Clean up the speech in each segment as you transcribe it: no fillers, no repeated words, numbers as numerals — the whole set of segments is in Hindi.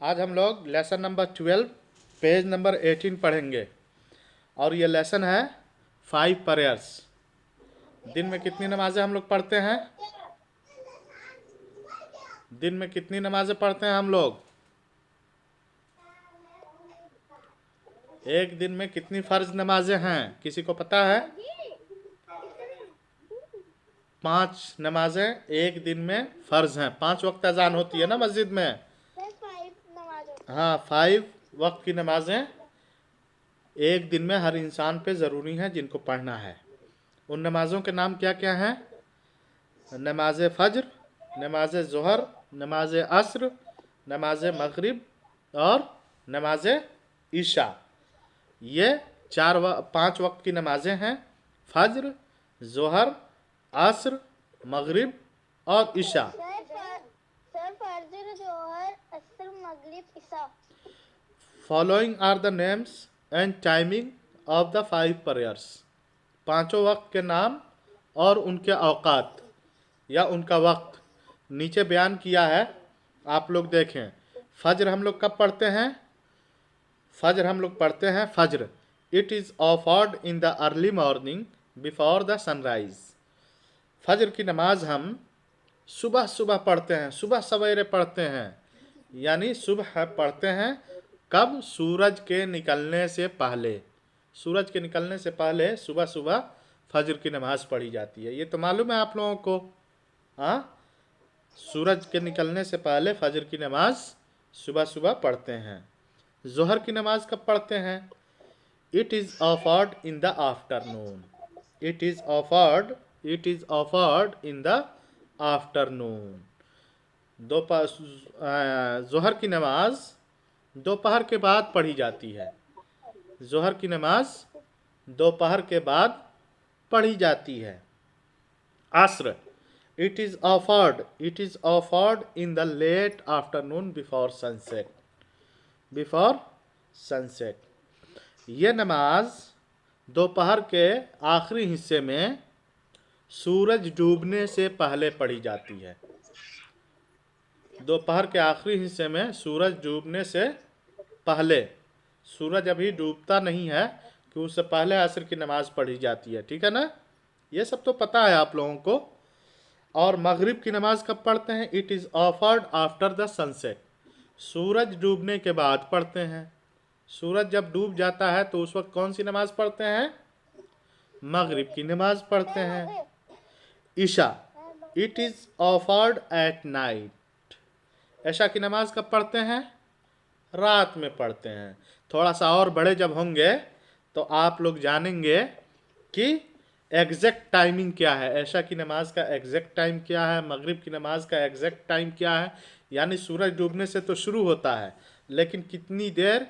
आज हम लोग लेसन नंबर 12 पेज नंबर 18 पढ़ेंगे और ये लेसन है 5 प्रेयर्स। दिन में कितनी नमाजें हम लोग पढ़ते हैं? दिन में कितनी नमाजें पढ़ते हैं हम लोग? एक दिन में कितनी फर्ज नमाजें हैं, किसी को पता है? 5 नमाजें एक दिन में फर्ज हैं। 5 वक्त अजान होती है ना मस्जिद में। हाँ, 5 वक्त की नमाजें एक दिन में हर इंसान पे ज़रूरी हैं जिनको पढ़ना है। उन नमाज़ों के नाम क्या क्या हैं? नमाज फ़ज्र, नमाज ज़ोहर, नमाज अस्र, नमाज मगरिब और नमाज ईशा। ये 5 वक्त की नमाजें हैं। फ़ज्र, ज़ोहर, अस्र, मगरिब और ईशा। Following are the names and timing of the 5 prayers. 5 वक्त के नाम और उनके औकात या उनका वक्त नीचे बयान किया है, आप लोग देखें। फ़ज्र हम लोग कब पढ़ते हैं? फ़ज्र हम लोग पढ़ते हैं फ़ज्र। It is offered in the early morning before the sunrise. फ़ज्र की नमाज हम सुबह सुबह पढ़ते हैं, सुबह सवेरे पढ़ते हैं। यानी सुबह पढ़ते हैं कब? सूरज के निकलने से पहले। सूरज के निकलने से पहले सुबह सुबह फ़ज्र की नमाज़ पढ़ी जाती है। ये तो मालूम है आप लोगों को। हाँ, सूरज के निकलने से पहले फ़ज्र की नमाज सुबह सुबह पढ़ते हैं। ज़ोहर की नमाज कब पढ़ते हैं? It is offered in the afternoon. It is offered in the afternoon. ज़ोहर की नमाज दोपहर के बाद पढ़ी जाती है। ज़ोहर की नमाज दोपहर के बाद पढ़ी जाती है। अस्र, it is offered in the late afternoon before sunset. ये नमाज दोपहर के आखिरी हिस्से में सूरज डूबने से पहले पढ़ी जाती है। दोपहर के आखिरी हिस्से में सूरज डूबने से पहले, सूरज अभी डूबता नहीं है कि उससे पहले असर की नमाज पढ़ी जाती है। ठीक है ना? ये सब तो पता है आप लोगों को। और मगरिब की नमाज कब पढ़ते हैं? It is offered after the sunset. सूरज डूबने के बाद पढ़ते हैं। सूरज जब डूब जाता है तो उस वक्त कौन सी नमाज पढ़ते हैं? मगरिब की नमाज पढ़ते हैं। ईशा, it is offered at night. ऐशा की नमाज कब पढ़ते हैं? रात में पढ़ते हैं। थोड़ा सा और बड़े जब होंगे तो आप लोग जानेंगे कि एग्जैक्ट टाइमिंग क्या है। ऐशा की नमाज का एग्जैक्ट टाइम क्या है, मगरिब की नमाज का एग्जैक्ट टाइम क्या है। यानी सूरज डूबने से तो शुरू होता है, लेकिन कितनी देर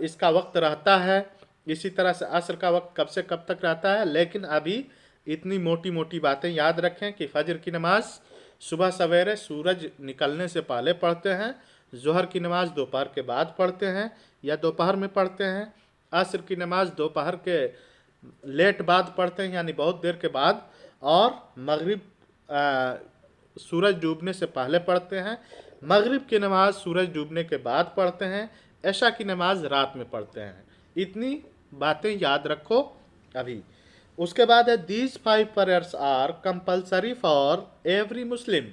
इसका वक्त रहता है। इसी तरह से असर का वक्त कब से कब तक रहता है। लेकिन अभी इतनी मोटी मोटी बातें याद रखें कि फ़ज्र की नमाज सुबह सवेरे सूरज निकलने से पहले पढ़ते हैं। ज़ोहर की नमाज दोपहर के बाद पढ़ते हैं या दोपहर में पढ़ते हैं। असर की नमाज दोपहर के लेट बाद पढ़ते हैं, यानी बहुत देर के बाद। और मगरिब सूरज डूबने से पहले पढ़ते हैं। मगरिब की नमाज सूरज डूबने के बाद पढ़ते हैं। ऐशा की नमाज रात में पढ़ते हैं। इतनी बातें याद रखो अभी। उसके बाद है these 5 prayers are compulsory for every Muslim.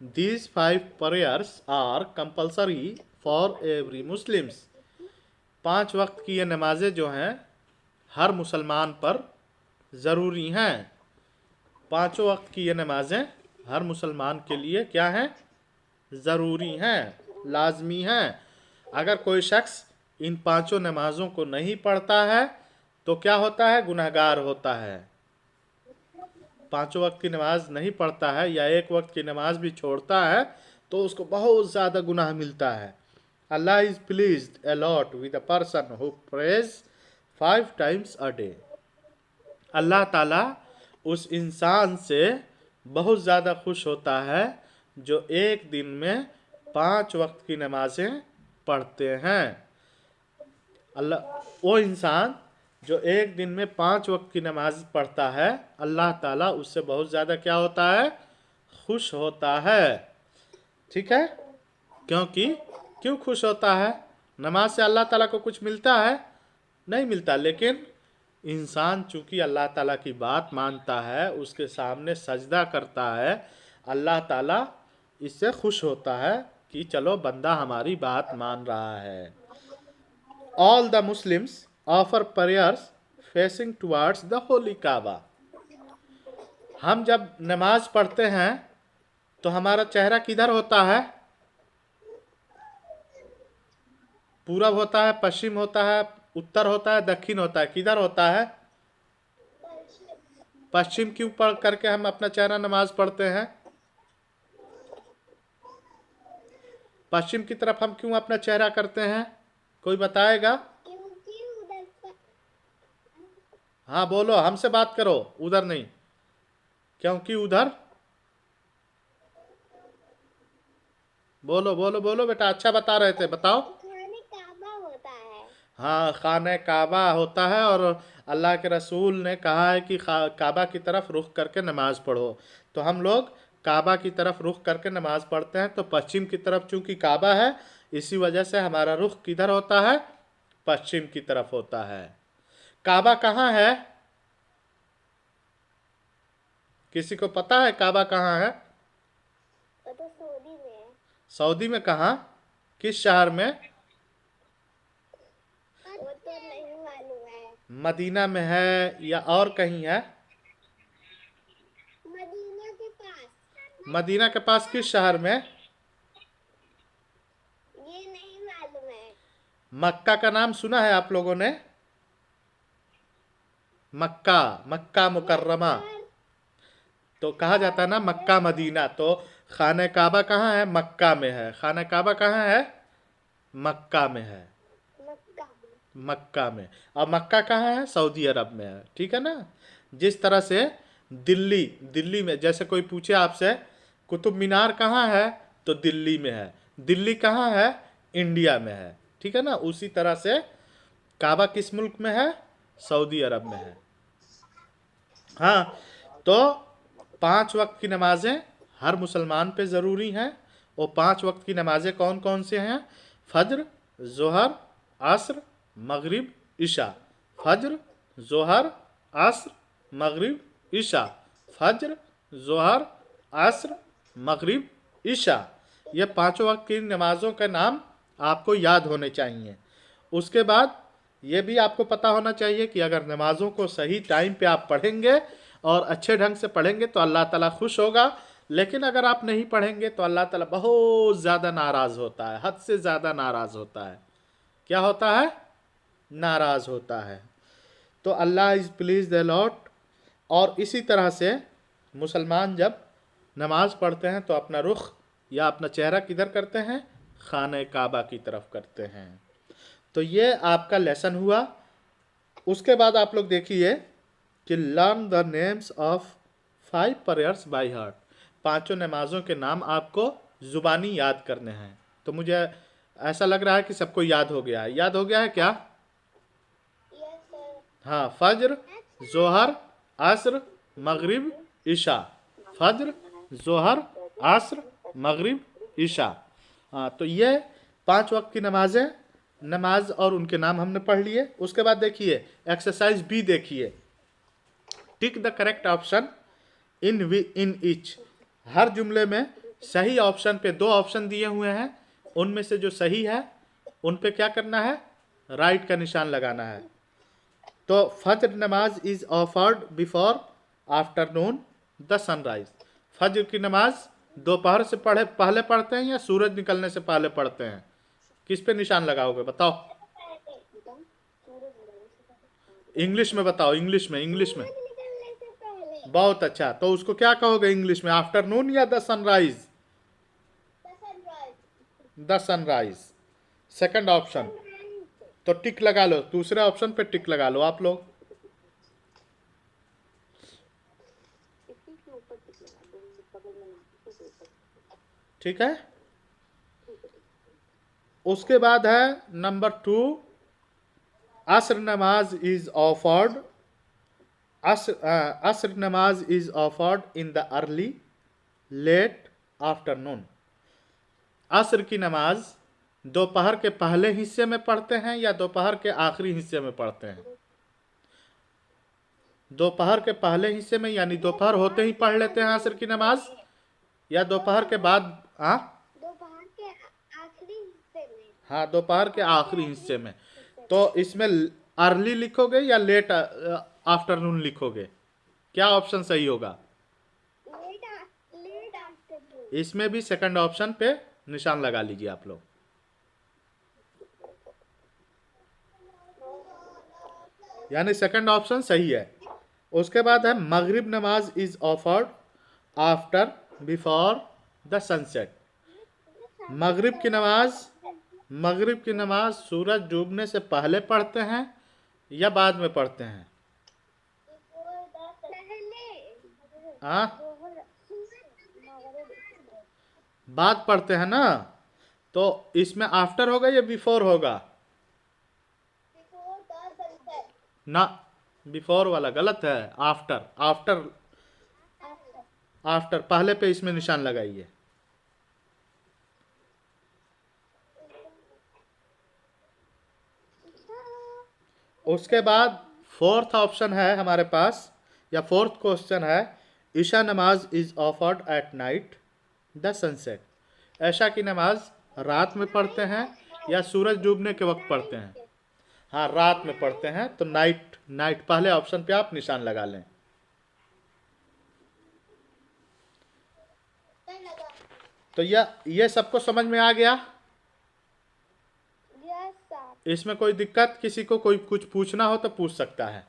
These 5 prayers are compulsory for every Muslims. 5 वक्त की ये नमाजें जो हैं हर मुसलमान पर ज़रूरी हैं। 5 वक्त की ये नमाजें हर मुसलमान के लिए क्या हैं? ज़रूरी हैं, लाजमी हैं। अगर कोई शख्स इन 5 नमाज़ों को नहीं पढ़ता है तो क्या होता है? गुनहगार होता है। 5 वक्त की नमाज नहीं पढ़ता है या एक वक्त की नमाज भी छोड़ता है तो उसको बहुत ज़्यादा गुनाह मिलता है। Allah is pleased a lot with a person who prays 5 times a day। अल्लाह ताला उस इंसान से बहुत ज़्यादा खुश होता है जो एक दिन में 5 वक्त की नमाजें पढ़ते हैं। अल्लाह, वो इंसान जो एक दिन में 5 वक्त की नमाज पढ़ता है, अल्लाह ताला उससे बहुत ज़्यादा क्या होता है? खुश होता है। ठीक है? क्योंकि क्यों खुश होता है? नमाज से अल्लाह ताला को कुछ मिलता है? नहीं मिलता, लेकिन इंसान चूंकि अल्लाह ताला की बात मानता है, उसके सामने सजदा करता है, अल्लाह ताला इससे खुश होता है कि चलो बंदा हमारी बात मान रहा है। All the Muslims offer prayers facing towards the holy Kaaba. हम जब नमाज पढ़ते हैं तो हमारा चेहरा किधर होता है? पूरब होता है, पश्चिम होता है, उत्तर होता है, दक्षिण होता है, किधर होता है? पश्चिम क्यों पढ़ करके हम अपना चेहरा नमाज पढ़ते हैं? पश्चिम की तरफ हम क्यों अपना चेहरा करते हैं? कोई बताएगा? हाँ बोलो, हमसे बात करो, उधर नहीं। क्योंकि उधर, बोलो बोलो बोलो बेटा, अच्छा बता रहे थे, बताओ। खाने काबा होता है। हाँ, खाने काबा होता है, और अल्लाह के रसूल ने कहा है कि काबा की तरफ रुख करके नमाज पढ़ो। तो हम लोग काबा की तरफ रुख करके नमाज पढ़ते हैं। तो पश्चिम की तरफ चूंकि काबा है, इसी वजह से हमारा रुख किधर होता है? पश्चिम की तरफ होता है। काबा कहाँ है? किसी को पता है काबा कहाँ है? वो तो सऊदी में है। सऊदी में कहाँ? किस शहर में? वो तो नहीं मालूम है। मदीना में है या और कहीं है? मदीना के पास। मदीना के पास किस शहर में? ये नहीं मालूम है। मक्का का नाम सुना है आप लोगों ने? मक्का, मक्का मुकर्रमा, तो कहा जाता है ना मक्का मदीना। तो खाने काबा कहाँ है? मक्का में है। खाने काबा कहाँ है? मक्का में है। मक्का। मक्का में। और मक्का कहाँ है? सऊदी अरब में है। ठीक है ना? जिस तरह से दिल्ली, दिल्ली में जैसे कोई पूछे आपसे कुतुब मीनार कहाँ है, तो दिल्ली में है। दिल्ली कहाँ है? इंडिया में है। ठीक है ना? उसी तरह से काबा किस मुल्क में है? सऊदी अरब में है। हाँ, तो 5 वक्त की नमाजें हर मुसलमान पे ज़रूरी हैं। और 5 वक्त की नमाजें कौन कौन से हैं? फज्र, जोहर, असर, मगरिब, इशा। फज्र, जोहर, असर, मगरिब, इशा। फज्र, जोहर, असर, मगरिब, इशा। ये 5 वक्त की नमाज़ों के नाम आपको याद होने चाहिए। उसके बाद ये भी आपको पता होना चाहिए कि अगर नमाज़ों को सही टाइम पे आप पढ़ेंगे और अच्छे ढंग से पढ़ेंगे तो अल्लाह ताला खुश होगा। लेकिन अगर आप नहीं पढ़ेंगे तो अल्लाह ताला बहुत ज़्यादा नाराज़ होता है, हद से ज़्यादा नाराज़ होता है। क्या होता है? नाराज़ होता है। तो अल्लाह इज़ प्लीज़ द लॉर्ड। और इसी तरह से मुसलमान जब नमाज पढ़ते हैं तो अपना रुख या अपना चेहरा किधर करते हैं? खाने काबा की तरफ करते हैं। तो ये आपका लेसन हुआ। उसके बाद आप लोग देखिए कि learn the names of 5 prayers by heart. 5 नमाजों के नाम आपको ज़ुबानी याद करने हैं। तो मुझे ऐसा लग रहा है कि सबको याद हो गया है। याद हो गया है क्या? Yes sir. हाँ, फज्र, जोहर, असर, मगरिब, इशा। फज्र, जोहर, असर, मगरिब, इशा। हाँ, तो ये 5 वक्त की नमाजें, नमाज और उनके नाम हमने पढ़ लिए। उसके बाद देखिए एक्सरसाइज बी देखिए। Tick the correct option in each. हर जुमले में सही ऑप्शन पे 2 ऑप्शन दिए हुए हैं, उनमें से जो सही है उन पे क्या करना है? राइट का निशान लगाना है। तो फज्र नमाज is offered before afternoon the sunrise. फज्र की नमाज दोपहर से पहले पढ़ते हैं या सूरज निकलने से पहले पढ़ते हैं? किस पे निशान लगाओगे बताओ? इंग्लिश में बताओ, इंग्लिश में, इंग्लिश में। सूरज निकलने से पहले। बहुत अच्छा, तो उसको क्या कहोगे इंग्लिश में? आफ्टरनून या the sunrise? Sunrise. The sunrise, second option. तो टिक लगा लो, दूसरे ऑप्शन पे टिक लगा लो आप लोग। ठीक है। उसके बाद है नंबर 2, असर नमाज इज ऑफर्ड। असर नमाज is offered in the early late afternoon. असर की नमाज दोपहर के पहले हिस्से में पढ़ते हैं या दोपहर के आखिरी हिस्से में पढ़ते हैं? दोपहर के पहले हिस्से में यानी दोपहर होते ही पढ़ लेते हैं असर की नमाज, या दोपहर के बाद? हाँ दोपहर के आखिरी हिस्से में। हाँ, दोपहर के आखिरी हिस्से में। तो इसमें अर्ली लिखोगे या लेट आफ्टरनून लिखोगे? क्या ऑप्शन सही होगा? Late afternoon. इसमें भी सेकंड ऑप्शन पे निशान लगा लीजिए आप लोग। यानी सेकंड ऑप्शन सही है। उसके बाद है मगरिब नमाज is offered after before the sunset. मगरिब की नमाज सूरज डूबने से पहले पढ़ते हैं या बाद में पढ़ते हैं? हाँ, बाद पढ़ते हैं ना। तो इसमें आफ्टर होगा या बिफोर होगा? ना, बिफोर वाला गलत है। आफ्टर आफ्टर आफ्टर पहले पे इसमें निशान लगाइए। उसके बाद फोर्थ ऑप्शन है हमारे पास, या फोर्थ क्वेश्चन है, ईशा नमाज is offered at night the sunset. ऐशा की नमाज रात में पढ़ते हैं या सूरज डूबने के वक्त पढ़ते हैं? हाँ, रात में पढ़ते हैं। तो नाइट पहले ऑप्शन पे आप निशान लगा लें। तो ये सबको समझ में आ गया? Yes sir. इसमें कोई दिक्कत, किसी को कोई कुछ पूछना हो तो पूछ सकता है।